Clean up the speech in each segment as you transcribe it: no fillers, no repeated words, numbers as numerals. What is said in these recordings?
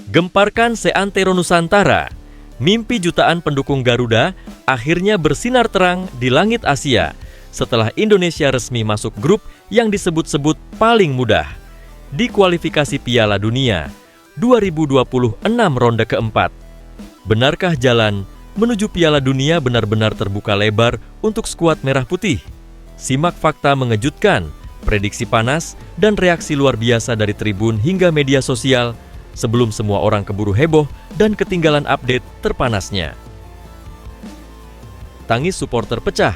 Gemparkan seantero Nusantara. Mimpi jutaan pendukung Garuda akhirnya bersinar terang di langit Asia setelah Indonesia resmi masuk grup yang disebut-sebut paling mudah di kualifikasi Piala Dunia 2026 ronde keempat. Benarkah jalan menuju Piala Dunia benar-benar terbuka lebar untuk skuad merah putih? Simak fakta mengejutkan, prediksi panas, dan reaksi luar biasa dari tribun hingga media sosial sebelum semua orang keburu heboh dan ketinggalan update terpanasnya. Tangis supporter pecah,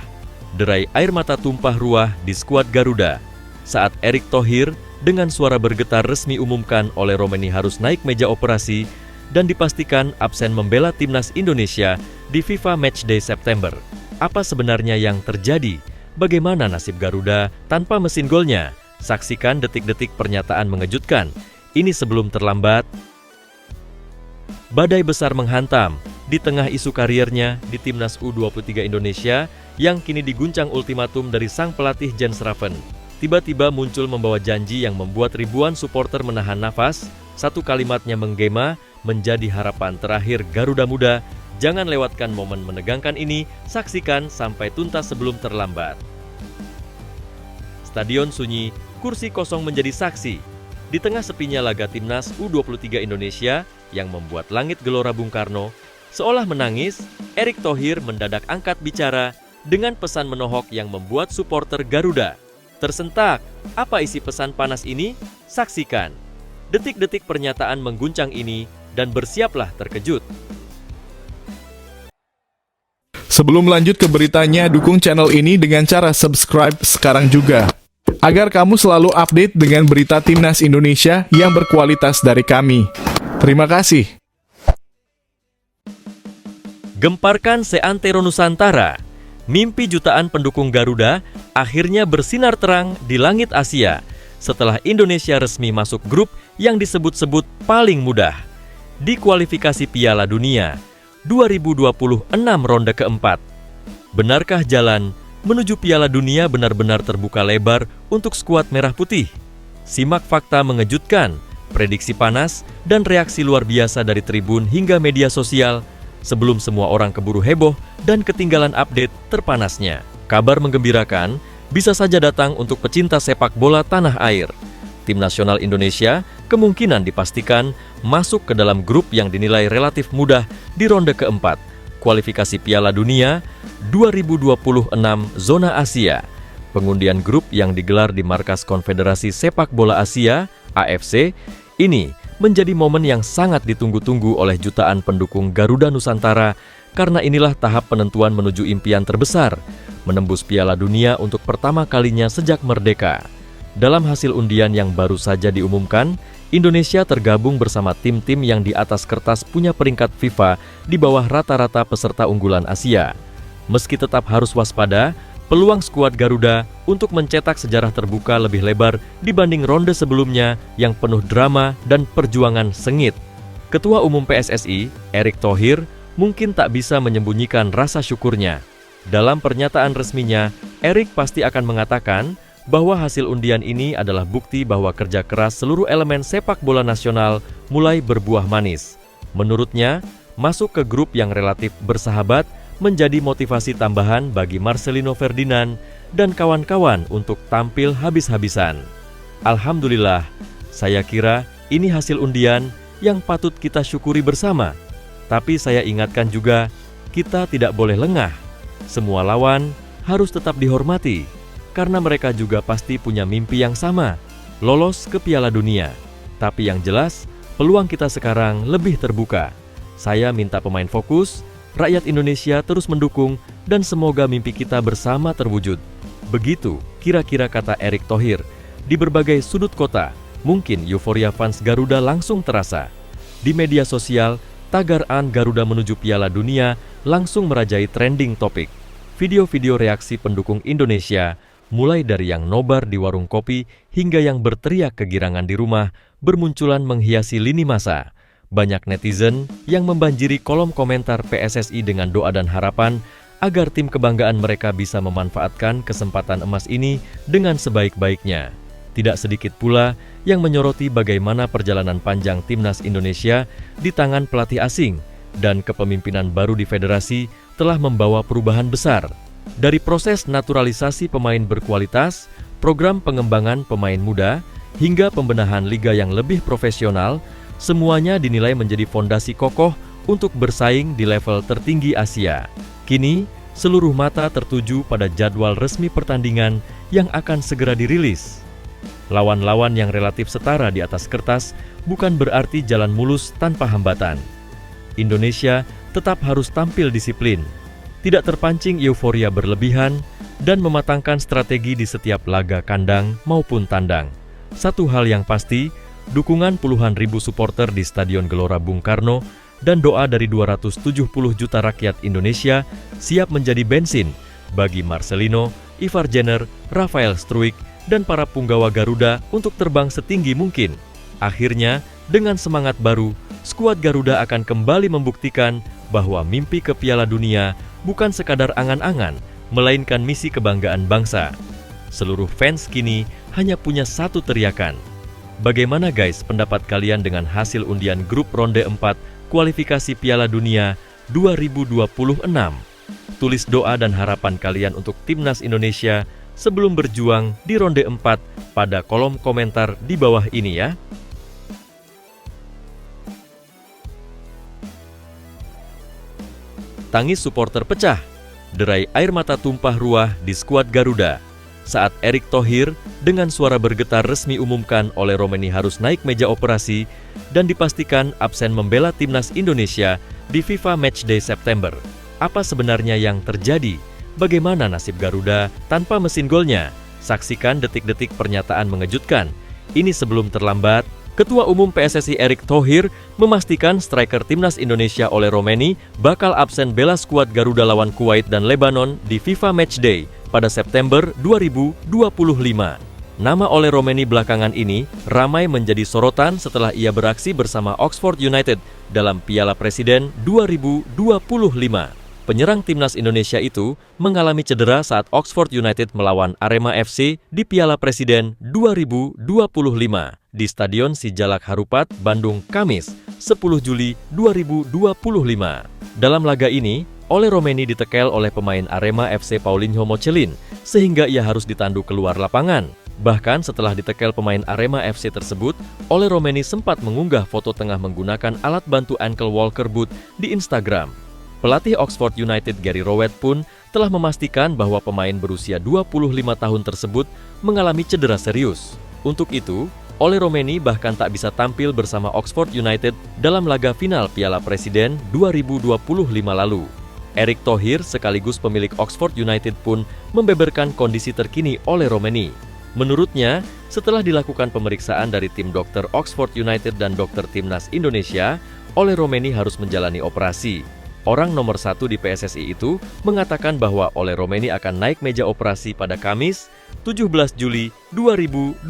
derai air mata tumpah ruah di skuad Garuda saat Erick Thohir dengan suara bergetar resmi umumkan oleh Romeni harus naik meja operasi dan dipastikan absen membela timnas Indonesia di FIFA Matchday September. Apa sebenarnya yang terjadi? Bagaimana nasib Garuda tanpa mesin golnya? Saksikan detik-detik pernyataan mengejutkan. Ini sebelum terlambat. Badai besar menghantam di tengah isu kariernya di timnas U23 Indonesia yang kini diguncang ultimatum dari sang pelatih Jens Schraven. Tiba-tiba muncul membawa janji yang membuat ribuan supporter menahan nafas. Satu kalimatnya menggema menjadi harapan terakhir Garuda Muda. Jangan lewatkan momen menegangkan ini, saksikan sampai tuntas sebelum terlambat. Stadion sunyi, kursi kosong menjadi saksi. Di tengah sepinya laga timnas U23 Indonesia yang membuat langit Gelora Bung Karno seolah menangis, Erick Thohir mendadak angkat bicara dengan pesan menohok yang membuat supporter Garuda tersentak. Apa isi pesan panas ini? Saksikan. Detik-detik pernyataan mengguncang ini dan bersiaplah terkejut. Sebelum lanjut ke beritanya, dukung channel ini dengan cara subscribe sekarang juga, agar kamu selalu update dengan berita timnas Indonesia yang berkualitas dari kami. Terima kasih. Gemparkan seantero Nusantara. Mimpi jutaan pendukung Garuda akhirnya bersinar terang di langit Asia setelah Indonesia resmi masuk grup yang disebut-sebut paling mudah di kualifikasi Piala Dunia 2026 ronde keempat. Benarkah jalan menuju Piala Dunia benar-benar terbuka lebar untuk skuad merah putih? Simak fakta mengejutkan, prediksi panas, dan reaksi luar biasa dari tribun hingga media sosial sebelum semua orang keburu heboh dan ketinggalan update terpanasnya. Kabar menggembirakan bisa saja datang untuk pecinta sepak bola tanah air. Tim nasional Indonesia kemungkinan dipastikan masuk ke dalam grup yang dinilai relatif mudah di ronde keempat kualifikasi Piala Dunia 2026 zona Asia. Pengundian grup yang digelar di Markas Konfederasi Sepak Bola Asia (AFC) ini menjadi momen yang sangat ditunggu-tunggu oleh jutaan pendukung Garuda Nusantara karena inilah tahap penentuan menuju impian terbesar, menembus Piala Dunia untuk pertama kalinya sejak merdeka. Dalam hasil undian yang baru saja diumumkan, Indonesia tergabung bersama tim-tim yang di atas kertas punya peringkat FIFA di bawah rata-rata peserta unggulan Asia. Meski tetap harus waspada, peluang skuad Garuda untuk mencetak sejarah terbuka lebih lebar dibanding ronde sebelumnya yang penuh drama dan perjuangan sengit. Ketua Umum PSSI, Erick Thohir, mungkin tak bisa menyembunyikan rasa syukurnya. Dalam pernyataan resminya, Erick pasti akan mengatakan bahwa hasil undian ini adalah bukti bahwa kerja keras seluruh elemen sepak bola nasional mulai berbuah manis. Menurutnya, masuk ke grup yang relatif bersahabat menjadi motivasi tambahan bagi Marcelino Ferdinand dan kawan-kawan untuk tampil habis-habisan. Alhamdulillah, saya kira ini hasil undian yang patut kita syukuri bersama. Tapi saya ingatkan juga, kita tidak boleh lengah. Semua lawan harus tetap dihormati, karena mereka juga pasti punya mimpi yang sama, lolos ke Piala Dunia. Tapi yang jelas, peluang kita sekarang lebih terbuka. Saya minta pemain fokus, rakyat Indonesia terus mendukung, dan semoga mimpi kita bersama terwujud. Begitu kira-kira kata Erick Thohir. Di berbagai sudut kota, mungkin euforia fans Garuda langsung terasa. Di media sosial, tagar Garuda menuju Piala Dunia langsung merajai trending topik. Video-video reaksi pendukung Indonesia, mulai dari yang nobar di warung kopi hingga yang berteriak kegirangan di rumah, bermunculan menghiasi lini masa. Banyak netizen yang membanjiri kolom komentar PSSI dengan doa dan harapan agar tim kebanggaan mereka bisa memanfaatkan kesempatan emas ini dengan sebaik-baiknya. Tidak sedikit pula yang menyoroti bagaimana perjalanan panjang timnas Indonesia di tangan pelatih asing dan kepemimpinan baru di federasi telah membawa perubahan besar. Dari proses naturalisasi pemain berkualitas, program pengembangan pemain muda, hingga pembenahan liga yang lebih profesional, semuanya dinilai menjadi fondasi kokoh untuk bersaing di level tertinggi Asia. Kini, seluruh mata tertuju pada jadwal resmi pertandingan yang akan segera dirilis. Lawan-lawan yang relatif setara di atas kertas bukan berarti jalan mulus tanpa hambatan. Indonesia tetap harus tampil disiplin, tidak terpancing euforia berlebihan, dan mematangkan strategi di setiap laga kandang maupun tandang. Satu hal yang pasti, dukungan puluhan ribu supporter di Stadion Gelora Bung Karno dan doa dari 270 juta rakyat Indonesia siap menjadi bensin bagi Marcelino, Ivar Jenner, Rafael Struijk, dan para punggawa Garuda untuk terbang setinggi mungkin. Akhirnya, dengan semangat baru, skuad Garuda akan kembali membuktikan bahwa mimpi ke Piala Dunia bukan sekadar angan-angan, melainkan misi kebanggaan bangsa. Seluruh fans kini hanya punya satu teriakan. Bagaimana guys pendapat kalian dengan hasil undian grup ronde 4 kualifikasi Piala Dunia 2026? Tulis doa dan harapan kalian untuk timnas Indonesia sebelum berjuang di ronde 4 pada kolom komentar di bawah ini ya. Tangis supporter pecah, derai air mata tumpah ruah di skuad Garuda saat Erick Thohir dengan suara bergetar resmi umumkan oleh Romeni harus naik meja operasi dan dipastikan absen membela timnas Indonesia di FIFA Matchday September. Apa sebenarnya yang terjadi? Bagaimana nasib Garuda tanpa mesin golnya? Saksikan detik-detik pernyataan mengejutkan. Ini sebelum terlambat. Ketua Umum PSSI Erick Thohir memastikan striker timnas Indonesia oleh Romeni bakal absen bela skuad Garuda lawan Kuwait dan Lebanon di FIFA Matchday pada September 2025. Nama oleh Romeni belakangan ini ramai menjadi sorotan setelah ia beraksi bersama Oxford United dalam Piala Presiden 2025. Penyerang timnas Indonesia itu mengalami cedera saat Oxford United melawan Arema FC di Piala Presiden 2025 di Stadion Sijalak Harupat, Bandung, Kamis, 10 Juli 2025. Dalam laga ini, Ole Romeni ditekel oleh pemain Arema FC Paulinho Mocelin, sehingga ia harus ditandu keluar lapangan. Bahkan setelah ditekel pemain Arema FC tersebut, Ole Romeni sempat mengunggah foto tengah menggunakan alat bantu ankle walker boot di Instagram. Pelatih Oxford United Gary Rowett pun telah memastikan bahwa pemain berusia 25 tahun tersebut mengalami cedera serius. Untuk itu, Ole Romeni bahkan tak bisa tampil bersama Oxford United dalam laga final Piala Presiden 2025 lalu. Erick Thohir sekaligus pemilik Oxford United pun membeberkan kondisi terkini Ole Romeni. Menurutnya, setelah dilakukan pemeriksaan dari tim dokter Oxford United dan dokter timnas Indonesia, Ole Romeni harus menjalani operasi. Orang nomor 1 di PSSI itu mengatakan bahwa Ole Romeni akan naik meja operasi pada Kamis, 17 Juli 2025.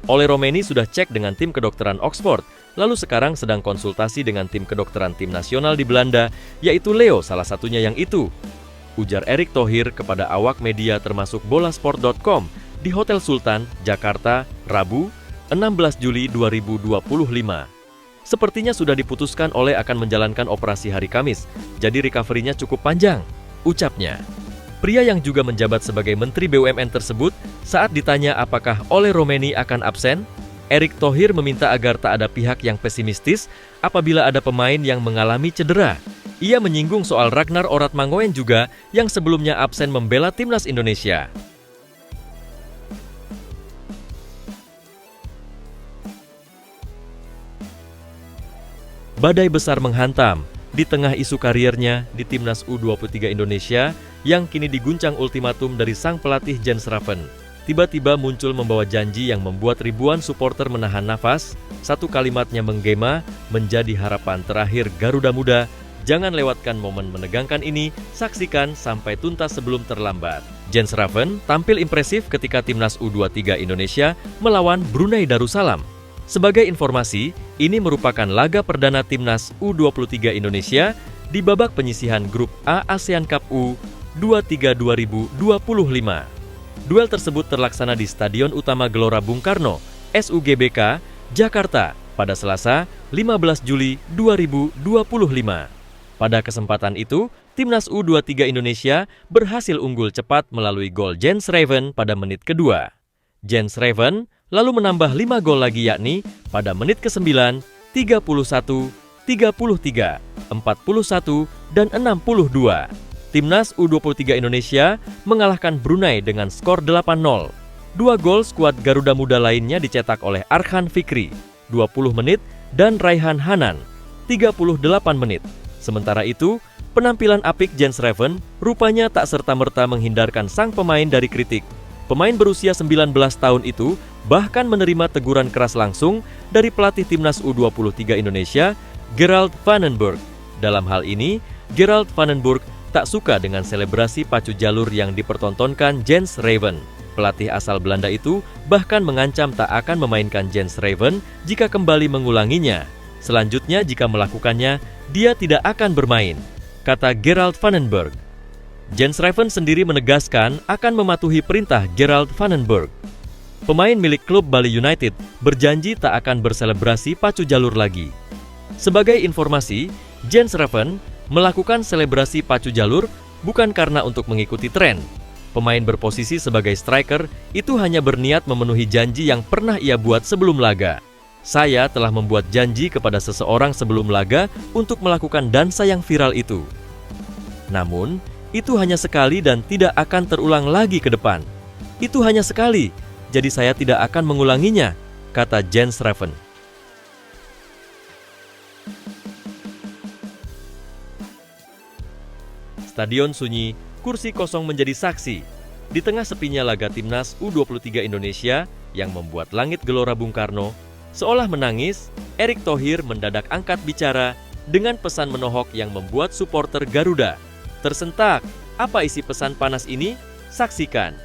Ole Romeni sudah cek dengan tim kedokteran Oxford, lalu sekarang sedang konsultasi dengan tim kedokteran tim nasional di Belanda, yaitu Leo salah satunya yang itu. Ujar Erick Thohir kepada awak media termasuk bolasport.com di Hotel Sultan, Jakarta, Rabu, 16 Juli 2025. Sepertinya sudah diputuskan Ole akan menjalankan operasi hari Kamis, jadi recovery-nya cukup panjang, ucapnya. Pria yang juga menjabat sebagai Menteri BUMN tersebut, saat ditanya apakah Ole Romeni akan absen, Erick Thohir meminta agar tak ada pihak yang pesimistis apabila ada pemain yang mengalami cedera. Ia menyinggung soal Ragnar Oratmangoen juga yang sebelumnya absen membela timnas Indonesia. Badai besar menghantam di tengah isu kariernya di timnas U23 Indonesia yang kini diguncang ultimatum dari sang pelatih Jens Schraven. Tiba-tiba muncul membawa janji yang membuat ribuan supporter menahan nafas. Satu kalimatnya menggema menjadi harapan terakhir Garuda Muda. Jangan lewatkan momen menegangkan ini, saksikan sampai tuntas sebelum terlambat. Jens Schraven tampil impresif ketika timnas U23 Indonesia melawan Brunei Darussalam. Sebagai informasi, ini merupakan laga perdana timnas U23 Indonesia di babak penyisihan grup A ASEAN Cup U23 2025. Duel tersebut terlaksana di Stadion Utama Gelora Bung Karno, SUGBK, Jakarta pada Selasa, 15 Juli 2025. Pada kesempatan itu, Timnas U23 Indonesia berhasil unggul cepat melalui gol Jens Raven pada menit kedua. Jens Raven lalu menambah 5 gol lagi yakni pada menit ke-9, 31, 33, 41, dan 62. Timnas U23 Indonesia mengalahkan Brunei dengan skor 8-0. 2 gol skuad Garuda Muda lainnya dicetak oleh Arhan Fikri, 20 menit, dan Raihan Hanan, 38 menit. Sementara itu, penampilan apik Jens Raven rupanya tak serta-merta menghindarkan sang pemain dari kritik. Pemain berusia 19 tahun itu bahkan menerima teguran keras langsung dari pelatih Timnas U23 Indonesia, Gerald Vanenburg. Dalam hal ini, Gerald Vanenburg tak suka dengan selebrasi pacu jalur yang dipertontonkan Jens Raven. Pelatih asal Belanda itu bahkan mengancam tak akan memainkan Jens Raven jika kembali mengulanginya. Selanjutnya, jika melakukannya, dia tidak akan bermain, kata Gerald Vanenburg. Jens Raven sendiri menegaskan akan mematuhi perintah Gerald Vanenburg. Pemain milik klub Bali United berjanji tak akan berselebrasi pacu jalur lagi. Sebagai informasi, Jens Raven melakukan selebrasi pacu jalur bukan karena untuk mengikuti tren. Pemain berposisi sebagai striker itu hanya berniat memenuhi janji yang pernah ia buat sebelum laga. Saya telah membuat janji kepada seseorang sebelum laga untuk melakukan dansa yang viral itu. Namun, itu hanya sekali dan tidak akan terulang lagi ke depan. Itu hanya sekali, jadi saya tidak akan mengulanginya, kata Jens Raven. Stadion sunyi, kursi kosong menjadi saksi. Di tengah sepinya laga Timnas U23 Indonesia yang membuat langit Gelora Bung Karno seolah menangis, Erick Thohir mendadak angkat bicara dengan pesan menohok yang membuat supporter Garuda tersentak. Apa isi pesan panas ini? Saksikan.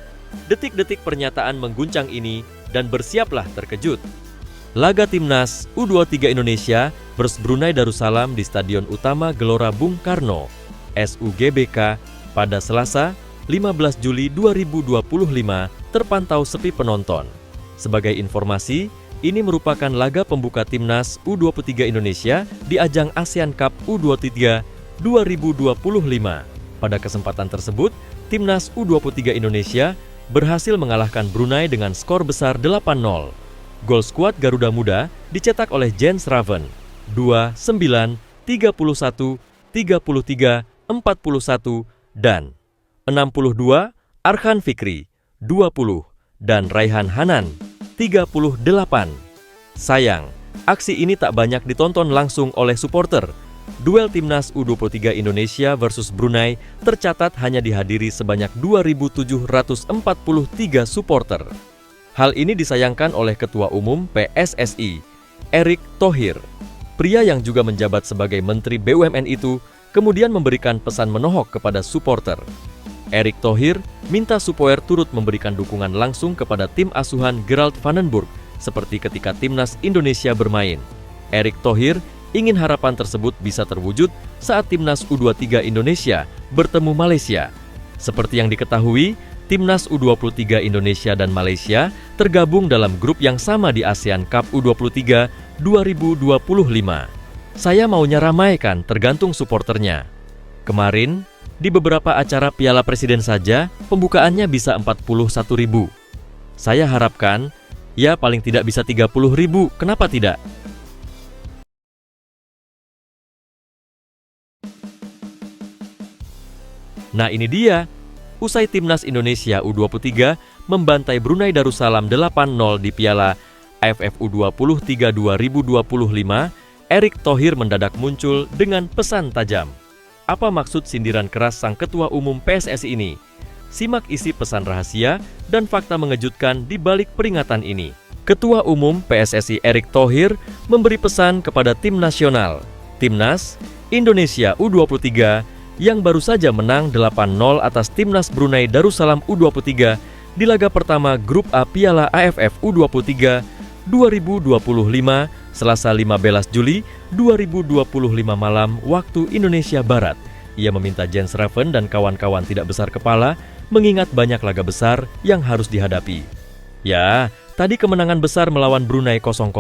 Detik-detik pernyataan mengguncang ini dan bersiaplah terkejut. Laga Timnas U23 Indonesia vs Brunei Darussalam di Stadion Utama Gelora Bung Karno, SUGBK, pada Selasa, 15 Juli 2025 terpantau sepi penonton. Sebagai informasi, ini merupakan laga pembuka Timnas U23 Indonesia di ajang ASEAN Cup U23 2025. Pada kesempatan tersebut, Timnas U23 Indonesia berhasil mengalahkan Brunei dengan skor besar 8-0. Gol skuad Garuda Muda dicetak oleh Jens Raven, 29, 31, 33, 41, dan 62, Arhan Fikri, 20, dan Raihan Hanan, 38. Sayang, aksi ini tak banyak ditonton langsung oleh supporter. Duel Timnas U23 Indonesia versus Brunei tercatat hanya dihadiri sebanyak 2.743 supporter. Hal ini disayangkan oleh Ketua Umum PSSI, Erick Thohir. Pria yang juga menjabat sebagai Menteri BUMN itu kemudian memberikan pesan menohok kepada supporter. Erick Thohir minta supporter turut memberikan dukungan langsung kepada tim asuhan Gerald Vanenburg seperti ketika Timnas Indonesia bermain. Erick Thohir ingin harapan tersebut bisa terwujud saat Timnas U23 Indonesia bertemu Malaysia. Seperti yang diketahui, Timnas U23 Indonesia dan Malaysia tergabung dalam grup yang sama di ASEAN Cup U23 2025. Saya maunya ramaikan tergantung supporternya. Kemarin, di beberapa acara Piala Presiden saja, pembukaannya bisa 41.000. Saya harapkan, ya paling tidak bisa 30.000, kenapa tidak? Nah ini dia, usai Timnas Indonesia U23 membantai Brunei Darussalam 8-0 di Piala AFF U23 2025, Erick Thohir mendadak muncul dengan pesan tajam. Apa maksud sindiran keras sang Ketua Umum PSSI ini? Simak isi pesan rahasia dan fakta mengejutkan di balik peringatan ini. Ketua Umum PSSI Erick Thohir memberi pesan kepada tim nasional, Timnas Indonesia U23 yang baru saja menang 8-0 atas Timnas Brunei Darussalam U23 di laga pertama Grup A Piala AFF U23 2025 Selasa 15 Juli 2025 malam waktu Indonesia Barat. Ia meminta Jens Raven dan kawan-kawan tidak besar kepala mengingat banyak laga besar yang harus dihadapi. Ya, tadi kemenangan besar melawan Brunei 0-0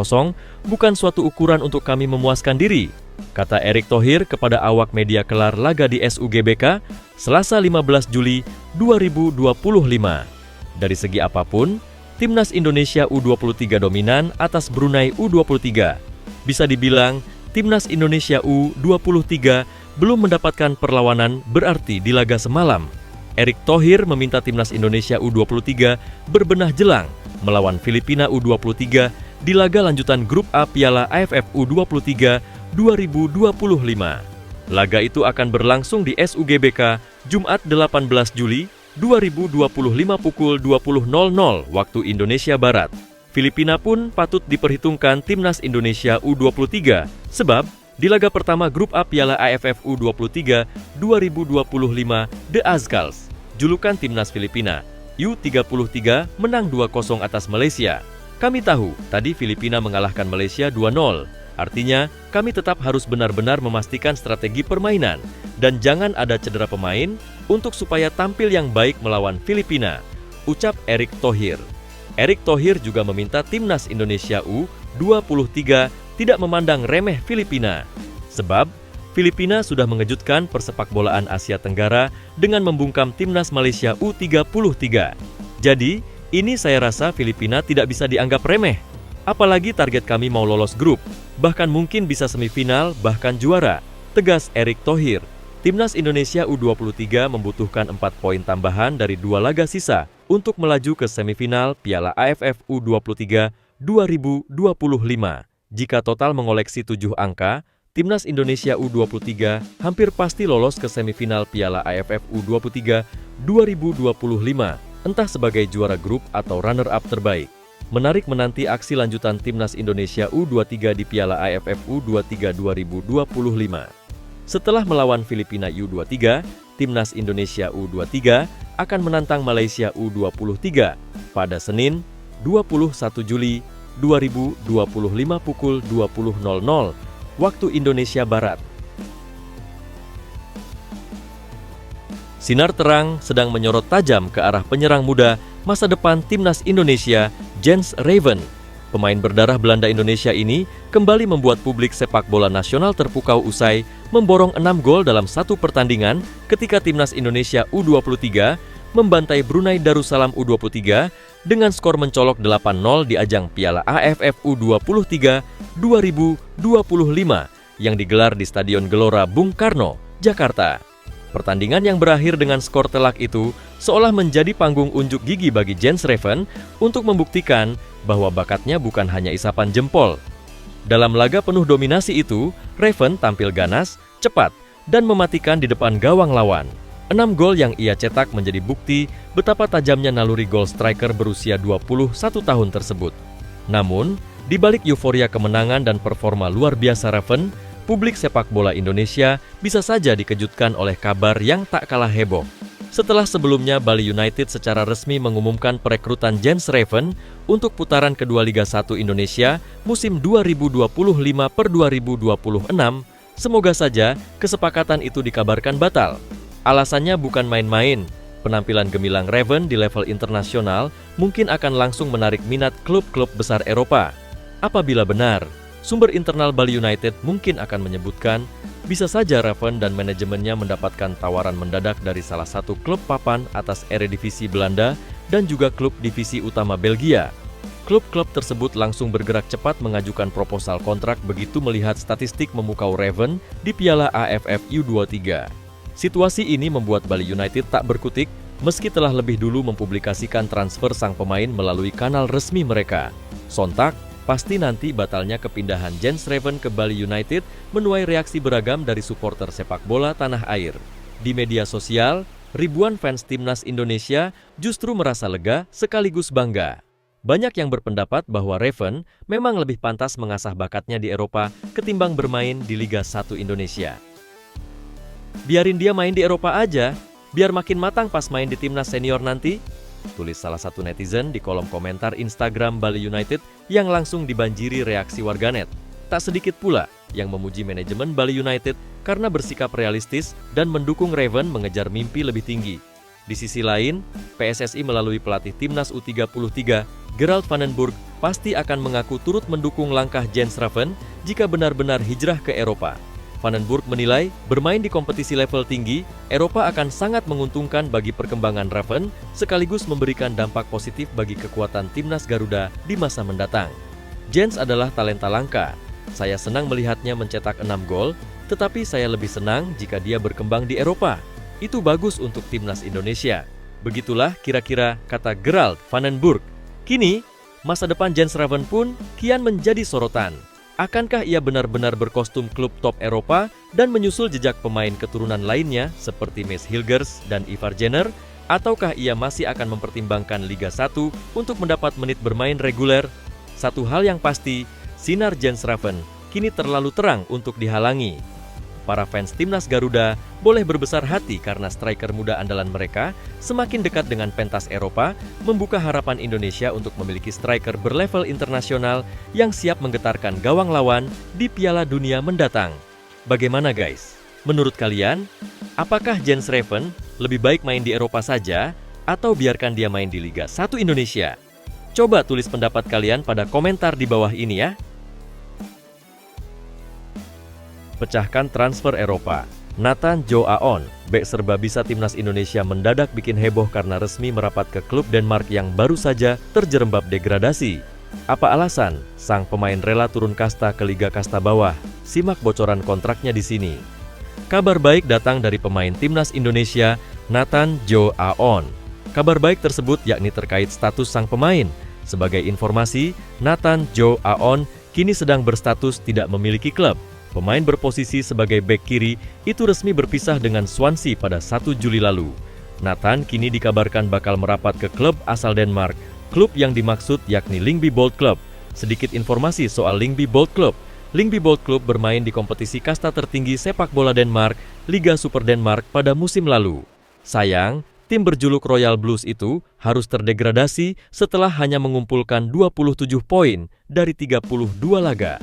bukan suatu ukuran untuk kami memuaskan diri, kata Erick Thohir kepada awak media kelar laga di SUGBK, Selasa 15 Juli 2025. Dari segi apapun, Timnas Indonesia U23 dominan atas Brunei U23. Bisa dibilang, Timnas Indonesia U23 belum mendapatkan perlawanan berarti di laga semalam. Erick Thohir meminta Timnas Indonesia U23 berbenah jelang melawan Filipina U23 di laga lanjutan Grup A Piala AFF U23 2025. Laga itu akan berlangsung di SUGBK Jumat 18 Juli 2025 pukul 20.00 waktu Indonesia Barat. Filipina pun patut diperhitungkan Timnas Indonesia U23 sebab di laga pertama Grup A Piala AFF U23 2025 The Azkals, julukan Timnas Filipina, U33 menang 2-0 atas Malaysia. Kami tahu tadi Filipina mengalahkan Malaysia 2-0. Artinya, kami tetap harus benar-benar memastikan strategi permainan dan jangan ada cedera pemain untuk supaya tampil yang baik melawan Filipina, ucap Erick Thohir. Erick Thohir juga meminta Timnas Indonesia U23 tidak memandang remeh Filipina, sebab Filipina sudah mengejutkan persepakbolaan Asia Tenggara dengan membungkam Timnas Malaysia U33. Jadi, ini saya rasa Filipina tidak bisa dianggap remeh. Apalagi target kami mau lolos grup, bahkan mungkin bisa semifinal, bahkan juara, tegas Erick Thohir. Timnas Indonesia U23 membutuhkan 4 poin tambahan dari 2 laga sisa untuk melaju ke semifinal Piala AFF U23 2025. Jika total mengoleksi 7 angka, Timnas Indonesia U23 hampir pasti lolos ke semifinal Piala AFF U23 2025, entah sebagai juara grup atau runner-up terbaik. Menarik menanti aksi lanjutan Timnas Indonesia U23 di Piala AFF U23 2025. Setelah melawan Filipina U23, Timnas Indonesia U23 akan menantang Malaysia U23 pada Senin 21 Juli 2025 pukul 20.00 waktu Indonesia Barat. Sinar terang sedang menyorot tajam ke arah penyerang muda masa depan Timnas Indonesia, Jens Raven. Pemain berdarah Belanda Indonesia ini kembali membuat publik sepak bola nasional terpukau usai memborong 6 gol dalam satu pertandingan ketika Timnas Indonesia U23 membantai Brunei Darussalam U23 dengan skor mencolok 8-0 di ajang Piala AFF U23 2025 yang digelar di Stadion Gelora Bung Karno, Jakarta. Pertandingan yang berakhir dengan skor telak itu seolah menjadi panggung unjuk gigi bagi Jens Raven untuk membuktikan bahwa bakatnya bukan hanya isapan jempol. Dalam laga penuh dominasi itu, Raven tampil ganas, cepat, dan mematikan di depan gawang lawan. 6 gol yang ia cetak menjadi bukti betapa tajamnya naluri gol striker berusia 21 tahun tersebut. Namun, di balik euforia kemenangan dan performa luar biasa Raven, publik sepak bola Indonesia bisa saja dikejutkan oleh kabar yang tak kalah heboh. Setelah sebelumnya Bali United secara resmi mengumumkan perekrutan Jens Raven untuk putaran kedua Liga 1 Indonesia musim 2025/2026, semoga saja kesepakatan itu dikabarkan batal. Alasannya bukan main-main, penampilan gemilang Raven di level internasional mungkin akan langsung menarik minat klub-klub besar Eropa. Apabila benar, sumber internal Bali United mungkin akan menyebutkan bisa saja Raven dan manajemennya mendapatkan tawaran mendadak dari salah satu klub papan atas Eredivisie Belanda dan juga klub divisi utama Belgia. Klub-klub tersebut langsung bergerak cepat mengajukan proposal kontrak begitu melihat statistik memukau Raven di Piala AFF U23. Situasi ini membuat Bali United tak berkutik meski telah lebih dulu mempublikasikan transfer sang pemain melalui kanal resmi mereka. Sontak, pasti nanti batalnya kepindahan Jens Raven ke Bali United menuai reaksi beragam dari supporter sepak bola tanah air. Di media sosial, ribuan fans Timnas Indonesia justru merasa lega sekaligus bangga. Banyak yang berpendapat bahwa Raven memang lebih pantas mengasah bakatnya di Eropa ketimbang bermain di Liga 1 Indonesia. Biarin dia main di Eropa aja, biar makin matang pas main di timnas senior nanti, tulis salah satu netizen di kolom komentar Instagram Bali United yang langsung dibanjiri reaksi warganet. Tak sedikit pula yang memuji manajemen Bali United karena bersikap realistis dan mendukung Raven mengejar mimpi lebih tinggi. Di sisi lain, PSSI melalui pelatih timnas U33, Gerald van den Burg, pasti akan mengaku turut mendukung langkah Jens Raven jika benar-benar hijrah ke Eropa. Van den Burg menilai, bermain di kompetisi level tinggi, Eropa akan sangat menguntungkan bagi perkembangan Raven, sekaligus memberikan dampak positif bagi kekuatan timnas Garuda di masa mendatang. Jens adalah talenta langka. Saya senang melihatnya mencetak 6 gol, tetapi saya lebih senang jika dia berkembang di Eropa. Itu bagus untuk timnas Indonesia. Begitulah kira-kira kata Gerald van den Burg. Kini, masa depan Jens Raven pun kian menjadi sorotan. Akankah ia benar-benar berkostum klub top Eropa dan menyusul jejak pemain keturunan lainnya seperti Mads Hilgers dan Ivar Jenner? Ataukah ia masih akan mempertimbangkan Liga 1 untuk mendapat menit bermain reguler? Satu hal yang pasti, sinar Jens Raven kini terlalu terang untuk dihalangi. Para fans timnas Garuda boleh berbesar hati karena striker muda andalan mereka semakin dekat dengan pentas Eropa, membuka harapan Indonesia untuk memiliki striker berlevel internasional yang siap menggetarkan gawang lawan di Piala Dunia mendatang. Bagaimana guys? Menurut kalian, apakah Jens Raven lebih baik main di Eropa saja atau biarkan dia main di Liga 1 Indonesia? Coba tulis pendapat kalian pada komentar di bawah ini ya. Pecahkan transfer Eropa. Nathan Jo Aon, bek serbabisa timnas Indonesia mendadak bikin heboh karena resmi merapat ke klub Denmark yang baru saja terjerembab degradasi. Apa alasan sang pemain rela turun kasta ke Liga Kasta Bawah? Simak bocoran kontraknya di sini. Kabar baik datang dari pemain timnas Indonesia, Nathan Jo Aon. Kabar baik tersebut yakni terkait status sang pemain. Sebagai informasi, Nathan Jo Aon kini sedang berstatus tidak memiliki klub. Pemain berposisi sebagai bek kiri itu resmi berpisah dengan Swansea pada 1 Juli lalu. Nathan kini dikabarkan bakal merapat ke klub asal Denmark. Klub yang dimaksud yakni Lyngby Bold Club. Sedikit informasi soal Lyngby Bold Club. Lyngby Bold Club bermain di kompetisi kasta tertinggi sepak bola Denmark, Liga Super Denmark pada musim lalu. Sayang, tim berjuluk Royal Blues itu harus terdegradasi setelah hanya mengumpulkan 27 poin dari 32 laga.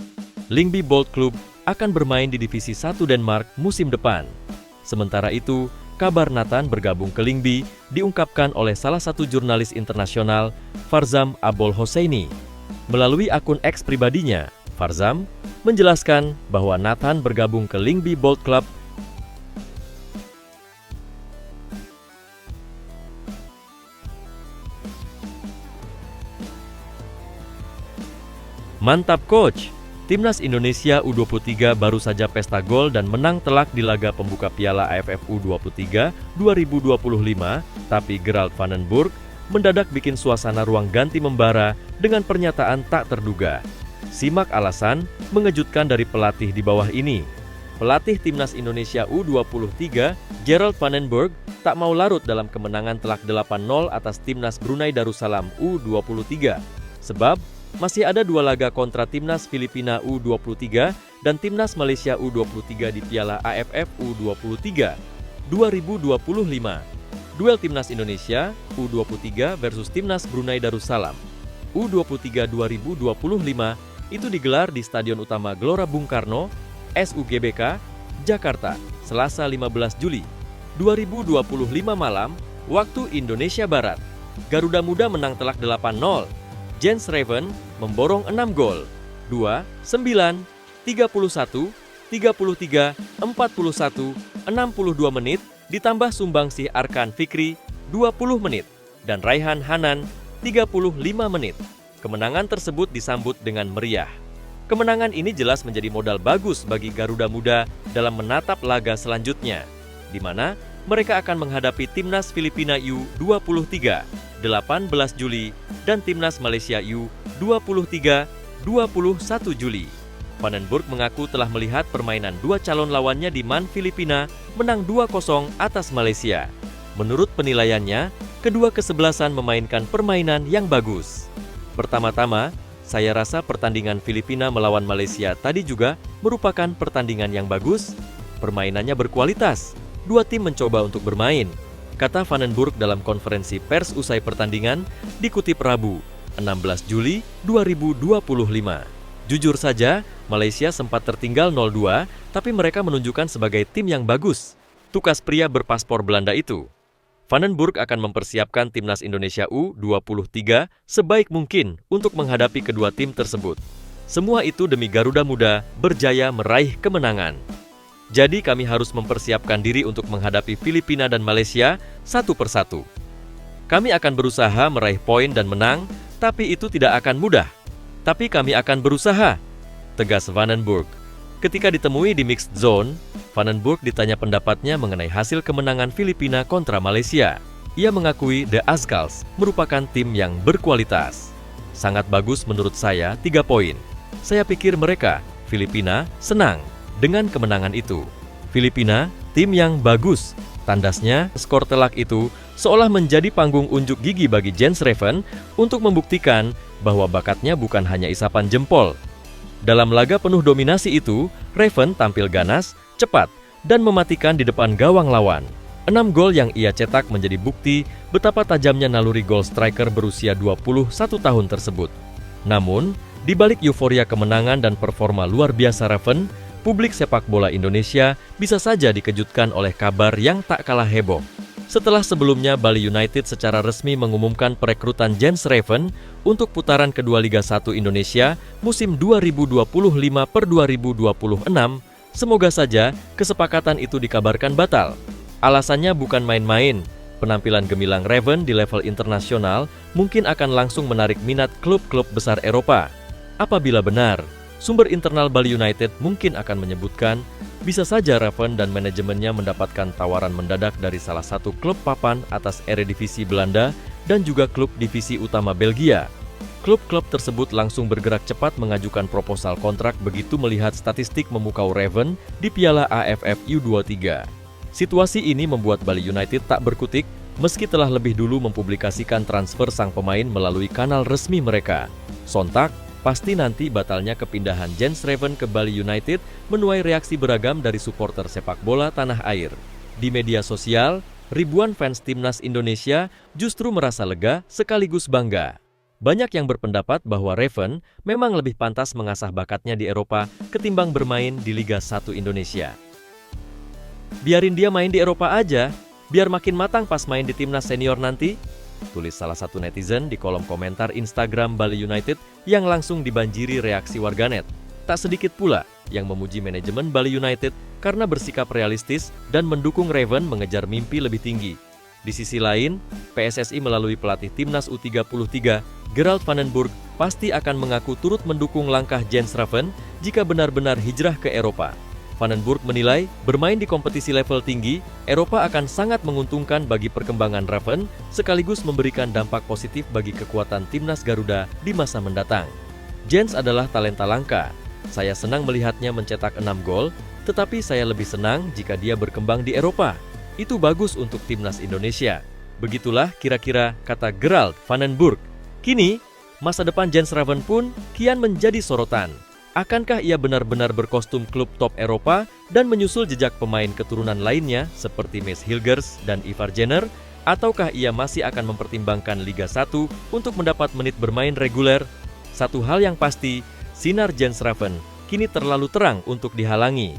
Lyngby Bold Club akan bermain di Divisi 1 Denmark musim depan. Sementara itu, kabar Nathan bergabung ke Lyngby diungkapkan oleh salah satu jurnalis internasional, Farzam Abol Hosseini. Melalui akun X pribadinya, Farzam menjelaskan bahwa Nathan bergabung ke Lyngby Bold Club Mantap coach! Timnas Indonesia U23 baru saja pesta gol dan menang telak di laga pembuka Piala AFF U23 2025, tapi Gerald van den Burg mendadak bikin suasana ruang ganti membara dengan pernyataan tak terduga. Simak alasan mengejutkan dari pelatih di bawah ini. Pelatih Timnas Indonesia U23, Gerald van den Burg, tak mau larut dalam kemenangan telak 8-0 atas Timnas Brunei Darussalam U23. Sebab masih ada 2 laga kontra Timnas Filipina U23 dan Timnas Malaysia U23 di Piala AFF U23 2025. Duel Timnas Indonesia U23 versus Timnas Brunei Darussalam U23 2025 itu digelar di Stadion Utama Gelora Bung Karno, SUGBK, Jakarta, Selasa 15 Juli 2025 malam, waktu Indonesia Barat. Garuda Muda menang telak 8-0. Jens Raven memborong 6 gol, 2, 9, 31, 33, 41, 62 menit, ditambah sumbangsih Arkan Fikri 20 menit, dan Raihan Hanan 35 menit. Kemenangan tersebut disambut dengan meriah. Kemenangan ini jelas menjadi modal bagus bagi Garuda Muda dalam menatap laga selanjutnya, di mana mereka akan menghadapi Timnas Filipina U23 18 Juli dan Timnas Malaysia U23 21 Juli. Van den Burg mengaku telah melihat permainan 2 calon lawannya di MAN Filipina menang 2-0 atas Malaysia. Menurut penilaiannya, kedua kesebelasan memainkan permainan yang bagus. Pertama-tama, saya rasa pertandingan Filipina melawan Malaysia tadi juga merupakan pertandingan yang bagus. Permainannya berkualitas. 2 tim mencoba untuk bermain, kata Van den Burg dalam konferensi pers usai pertandingan dikutip Rabu, 16 Juli 2025. Jujur saja, Malaysia sempat tertinggal 0-2, tapi mereka menunjukkan sebagai tim yang bagus, tukas pria berpaspor Belanda itu. Vandenburg akan mempersiapkan timnas Indonesia U23 sebaik mungkin untuk menghadapi kedua tim tersebut. Semua itu demi Garuda Muda berjaya meraih kemenangan. Jadi kami harus mempersiapkan diri untuk menghadapi Filipina dan Malaysia satu persatu. Kami akan berusaha meraih poin dan menang, tapi itu tidak akan mudah. Tapi kami akan berusaha, tegas Vandenburg. Ketika ditemui di mixed zone, Vandenburg ditanya pendapatnya mengenai hasil kemenangan Filipina kontra Malaysia. Ia mengakui The Azkals merupakan tim yang berkualitas. Sangat bagus menurut saya 3 poin. Saya pikir mereka, Filipina, senang dengan kemenangan itu. Filipina, tim yang bagus. Tandasnya, skor telak itu seolah menjadi panggung unjuk gigi bagi Jens Reven untuk membuktikan bahwa bakatnya bukan hanya isapan jempol. Dalam laga penuh dominasi itu, Reven tampil ganas, cepat, dan mematikan di depan gawang lawan. 6 gol yang ia cetak menjadi bukti betapa tajamnya naluri gol striker berusia 21 tahun tersebut. Namun, di balik euforia kemenangan dan performa luar biasa Reven, publik sepak bola Indonesia bisa saja dikejutkan oleh kabar yang tak kalah heboh. Setelah sebelumnya Bali United secara resmi mengumumkan perekrutan Jens Reven untuk putaran kedua Liga 1 Indonesia musim 2025-2026, semoga saja kesepakatan itu dikabarkan batal. Alasannya bukan main-main. Penampilan gemilang Reven di level internasional mungkin akan langsung menarik minat klub-klub besar Eropa. Apabila benar, sumber internal Bali United mungkin akan menyebutkan bisa saja Reven dan manajemennya mendapatkan tawaran mendadak dari salah satu klub papan atas Eredivisie Belanda dan juga klub divisi utama Belgia. Klub-klub tersebut langsung bergerak cepat mengajukan proposal kontrak begitu melihat statistik memukau Reven di Piala AFF U23. Situasi ini membuat Bali United tak berkutik meski telah lebih dulu mempublikasikan transfer sang pemain melalui kanal resmi mereka. Sontak, pasti nanti batalnya kepindahan Jens Reven ke Bali United menuai reaksi beragam dari supporter sepak bola tanah air. Di media sosial, ribuan fans timnas Indonesia justru merasa lega sekaligus bangga. Banyak yang berpendapat bahwa Reven memang lebih pantas mengasah bakatnya di Eropa ketimbang bermain di Liga 1 Indonesia. Biarin dia main di Eropa aja, biar makin matang pas main di timnas senior nanti, tulis salah satu netizen di kolom komentar Instagram Bali United yang langsung dibanjiri reaksi warganet. Tak sedikit pula yang memuji manajemen Bali United karena bersikap realistis dan mendukung Reven mengejar mimpi lebih tinggi. Di sisi lain, PSSI melalui pelatih timnas U33, Gerald Vandenburg, pasti akan mengaku turut mendukung langkah Jens Reven jika benar-benar hijrah ke Eropa. Vandenburg menilai bermain di kompetisi level tinggi, Eropa akan sangat menguntungkan bagi perkembangan Reven sekaligus memberikan dampak positif bagi kekuatan timnas Garuda di masa mendatang. Jens adalah talenta langka. Saya senang melihatnya mencetak 6 gol, tetapi saya lebih senang jika dia berkembang di Eropa. Itu bagus untuk timnas Indonesia. Begitulah kira-kira kata Gerald Vandenburg. Kini, masa depan Jens Reven pun kian menjadi sorotan. Akankah ia benar-benar berkostum klub top Eropa dan menyusul jejak pemain keturunan lainnya seperti Mads Hilgers dan Ivar Jenner? Ataukah ia masih akan mempertimbangkan Liga 1 untuk mendapat menit bermain reguler? Satu hal yang pasti, sinar Jens Reven kini terlalu terang untuk dihalangi.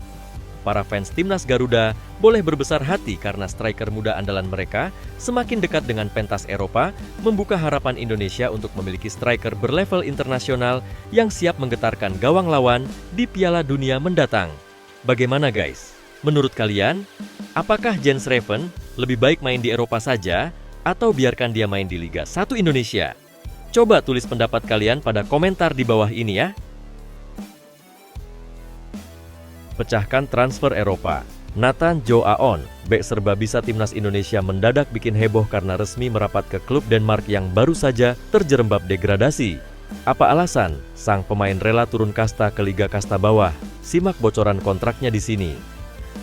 Para fans timnas Garuda boleh berbesar hati karena striker muda andalan mereka semakin dekat dengan pentas Eropa, membuka harapan Indonesia untuk memiliki striker berlevel internasional yang siap menggetarkan gawang lawan di Piala Dunia mendatang. Bagaimana guys? Menurut kalian, apakah Jens Reven lebih baik main di Eropa saja atau biarkan dia main di Liga 1 Indonesia? Coba tulis pendapat kalian pada komentar di bawah ini ya. Pecahkan transfer Eropa. Nathan Joe Aon, bek serba bisa timnas Indonesia mendadak bikin heboh karena resmi merapat ke klub Denmark yang baru saja terjerembab degradasi. Apa alasan sang pemain rela turun kasta ke Liga Kasta Bawah? Simak bocoran kontraknya di sini.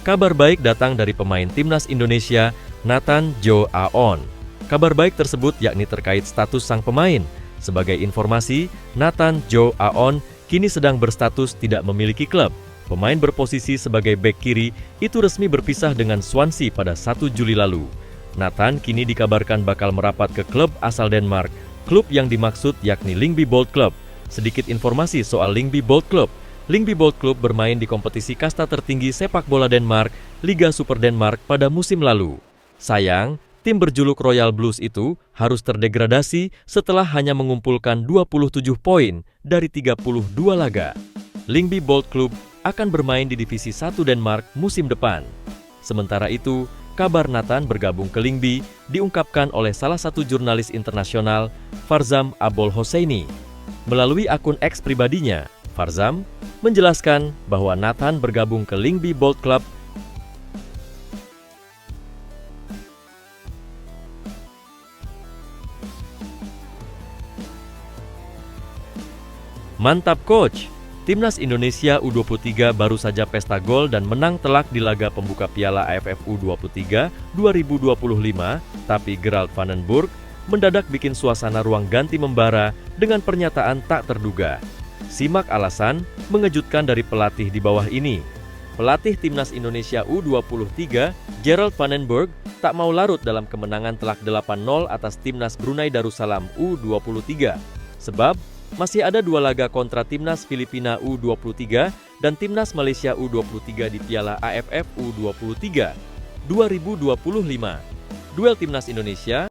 Kabar baik datang dari pemain timnas Indonesia, Nathan Joe Aon. Kabar baik tersebut yakni terkait status sang pemain. Sebagai informasi, Nathan Joe Aon kini sedang berstatus tidak memiliki klub. Pemain berposisi sebagai bek kiri itu resmi berpisah dengan Swansea pada 1 Juli lalu. Nathan kini dikabarkan bakal merapat ke klub asal Denmark. Klub yang dimaksud yakni Lyngby Bold Club. Sedikit informasi soal Lyngby Bold Club. Lyngby Bold Club bermain di kompetisi kasta tertinggi sepak bola Denmark, Liga Super Denmark pada musim lalu. Sayang, tim berjuluk Royal Blues itu harus terdegradasi setelah hanya mengumpulkan 27 poin dari 32 laga. Lyngby Bold Club akan bermain di Divisi 1 Denmark musim depan. Sementara itu, kabar Nathan bergabung ke Lyngby diungkapkan oleh salah satu jurnalis internasional, Farzam Abol Hosseini. Melalui akun X pribadinya, Farzam menjelaskan bahwa Nathan bergabung ke Lyngby Bold Club Mantap coach! Timnas Indonesia U23 baru saja pesta gol dan menang telak di laga pembuka Piala AFF U23 2025, tapi Gerald van den Burg mendadak bikin suasana ruang ganti membara dengan pernyataan tak terduga. Simak alasan mengejutkan dari pelatih di bawah ini. Pelatih Timnas Indonesia U23, Gerald van den Burg, tak mau larut dalam kemenangan telak 8-0 atas Timnas Brunei Darussalam U23. Sebab masih ada 2 laga kontra Timnas Filipina U23 dan Timnas Malaysia U23 di Piala AFF U23 2025. Duel Timnas Indonesia